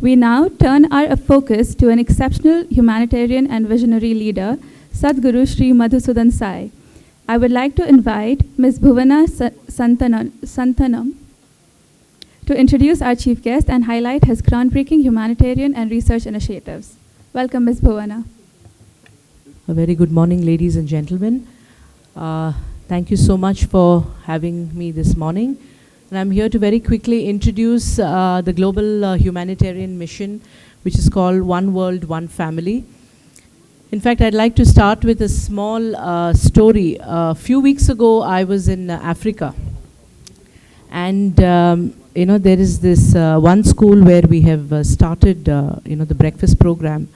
We now turn our focus to an exceptional humanitarian and visionary leader, Sadguru Sri Madhusudan Sai. I would like to invite Ms. Bhuvana Santhanam to introduce our chief guest and highlight his groundbreaking humanitarian and research initiatives. Welcome, Ms. Bhuvana. A very good morning, ladies and gentlemen. Thank you so much for having me this morning. And I'm here to very quickly introduce the global humanitarian mission, which is called One World, One Family. In fact, I'd like to start with a small story. A few weeks ago, I was in Africa. And, there is this one school where we have started, the breakfast program.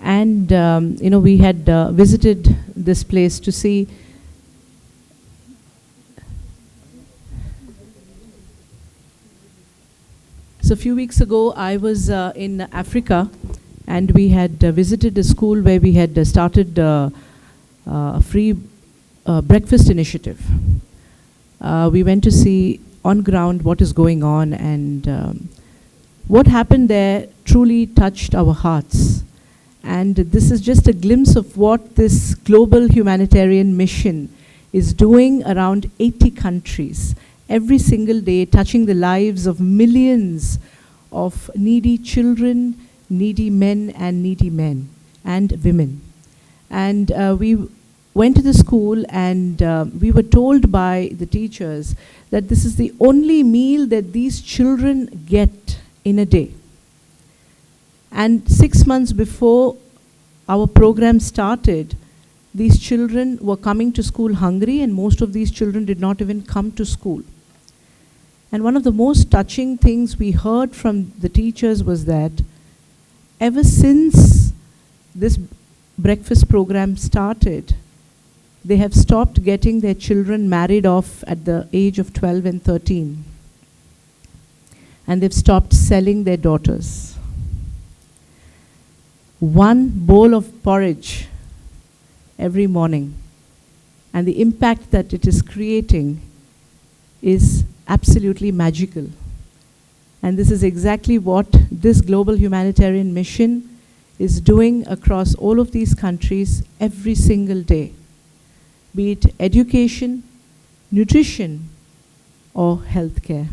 And, we had visited this place to see. So a few weeks ago, I was in Africa, and we had visited a school where we had started a free breakfast initiative. We went to see on ground what is going on, and what happened there truly touched our hearts. And this is just a glimpse of what this global humanitarian mission is doing around 80 countries. Every single day, touching the lives of millions of needy children, needy men and women. And we went to the school, and we were told by the teachers that this is the only meal that these children get in a day. And 6 months before our program started, these children were coming to school hungry, and most of these children did not even come to school. And one of the most touching things we heard from the teachers was that ever since this breakfast program started, they have stopped getting their children married off at the age of 12 and 13. And they've stopped selling their daughters. One bowl of porridge every morning, and the impact that it is creating is absolutely magical. And this is exactly what this global humanitarian mission is doing across all of these countries every single day, be it education, nutrition, or healthcare.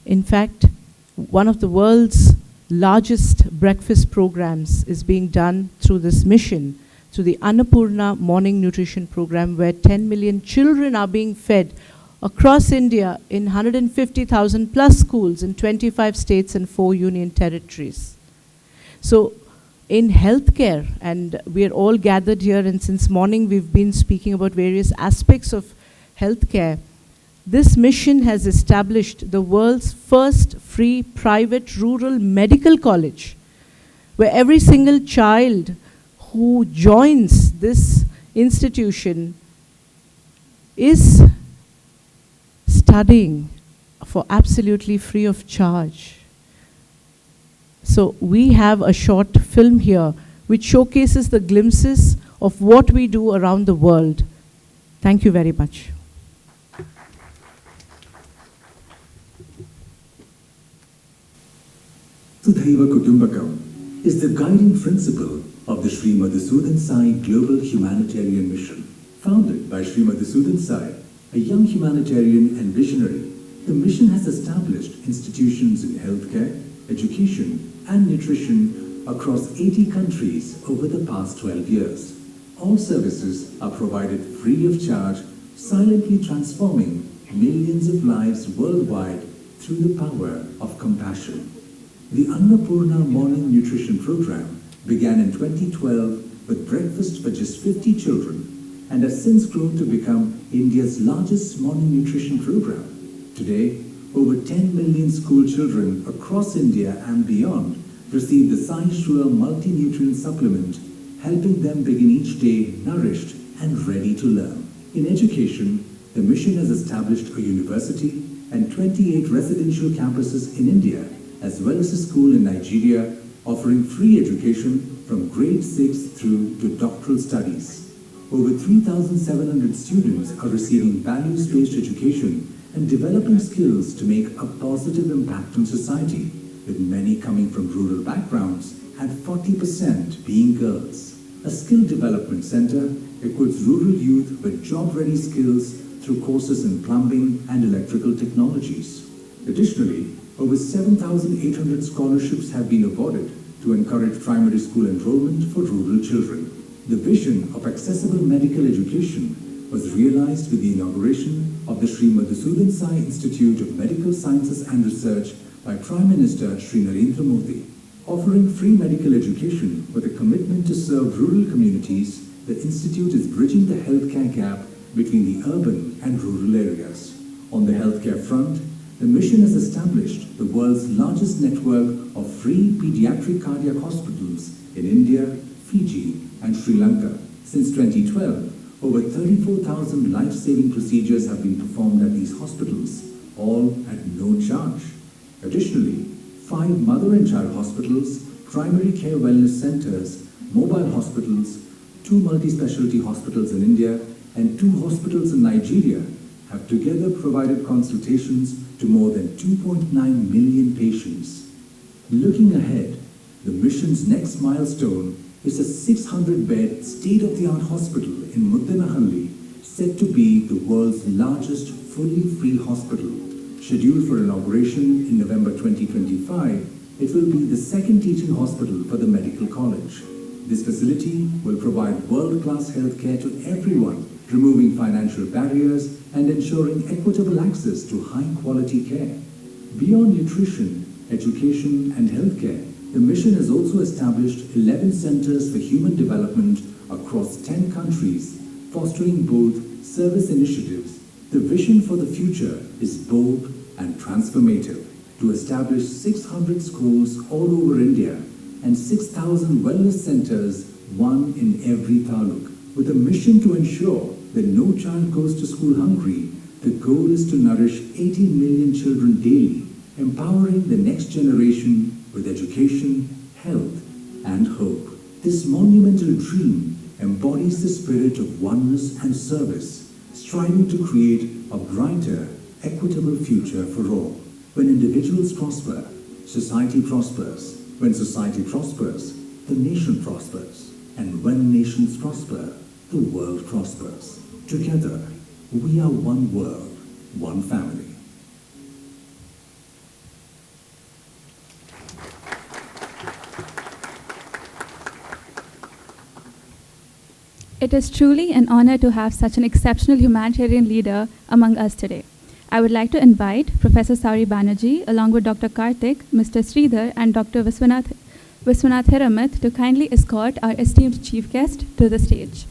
In fact, one of the world's largest breakfast programs is being done through this mission, through the Annapurna Morning Nutrition Program, where 10 million children are being fed across India in 150,000 plus schools in 25 states and 4 union territories. So in healthcare, and we are all gathered here, and since morning we've been speaking about various aspects of healthcare, this mission has established the world's first free private rural medical college, where every single child who joins this institution is studying for absolutely free of charge. So we have a short film here which showcases the glimpses of what we do around the world. Thank you very much. Sudhaiva Kutumbakam is the guiding principle of the Sri Madhusudan Sai Global Humanitarian Mission. Founded by Sri Madhusudan Sai, a young humanitarian and visionary, the mission has established institutions in healthcare, education, and nutrition across 80 countries over the past 12 years. All services are provided free of charge, silently transforming millions of lives worldwide through the power of compassion. The Annapurna Morning Nutrition Program began in 2012 with breakfast for just 50 children and has since grown to become India's largest morning nutrition program. Today, over 10 million school children across India and beyond receive the Sai Shura multi-nutrient supplement, helping them begin each day nourished and ready to learn. In education, the mission has established a university and 28 residential campuses in India, as well as a school in Nigeria, offering free education from grade 6 through to doctoral studies. Over 3,700 students are receiving values-based education and developing skills to make a positive impact on society. with many coming from rural backgrounds and 40% being girls. A skill development center equips rural youth with job-ready skills through courses in plumbing and electrical technologies. Additionally, over 7,800 scholarships have been awarded to encourage primary school enrollment for rural children. The vision of accessible medical education was realized with the inauguration of the Sri Madhusudan Sai Institute of Medical Sciences and Research by Prime Minister Sri Narendra Modi. Offering free medical education with a commitment to serve rural communities, the institute is bridging the healthcare gap between the urban and rural areas. On the healthcare front, the mission has established the world's largest network of free pediatric cardiac hospitals in India, Fiji, and Sri Lanka. Since 2012, over 34,000 life-saving procedures have been performed at these hospitals, all at no charge. Additionally, 5 mother and child hospitals, primary care wellness centers, mobile hospitals, 2 multi-specialty hospitals in India, and 2 hospitals in Nigeria have together provided consultations to more than 2.9 million patients. Looking ahead, the mission's next milestone is a 600-bed state-of-the-art hospital in Muddanahalli, said to be the world's largest fully free hospital. Scheduled for inauguration in November 2025, it will be the second teaching hospital for the medical college. This facility will provide world-class healthcare to everyone, removing financial barriers and ensuring equitable access to high-quality care. Beyond nutrition, education, and healthcare, the mission has also established 11 centers for human development across 10 countries, fostering both service initiatives. The vision for the future is bold and transformative: to establish 600 schools all over India and 6,000 wellness centers, one in every taluk. With a mission to ensure that no child goes to school hungry, the goal is to nourish 18 million children daily, empowering the next generation with education, health, and hope. This monumental dream embodies the spirit of oneness and service, striving to create a brighter, equitable future for all. When individuals prosper, society prospers. When society prospers, the nation prospers. And when nations prosper, the world prospers. Together, we are one world, one family. It is truly an honor to have such an exceptional humanitarian leader among us today. I would like to invite Professor Sauri Banerjee, along with Dr. Karthik, Mr. Sridhar, and Dr. Viswanath Hiremath to kindly escort our esteemed chief guest to the stage.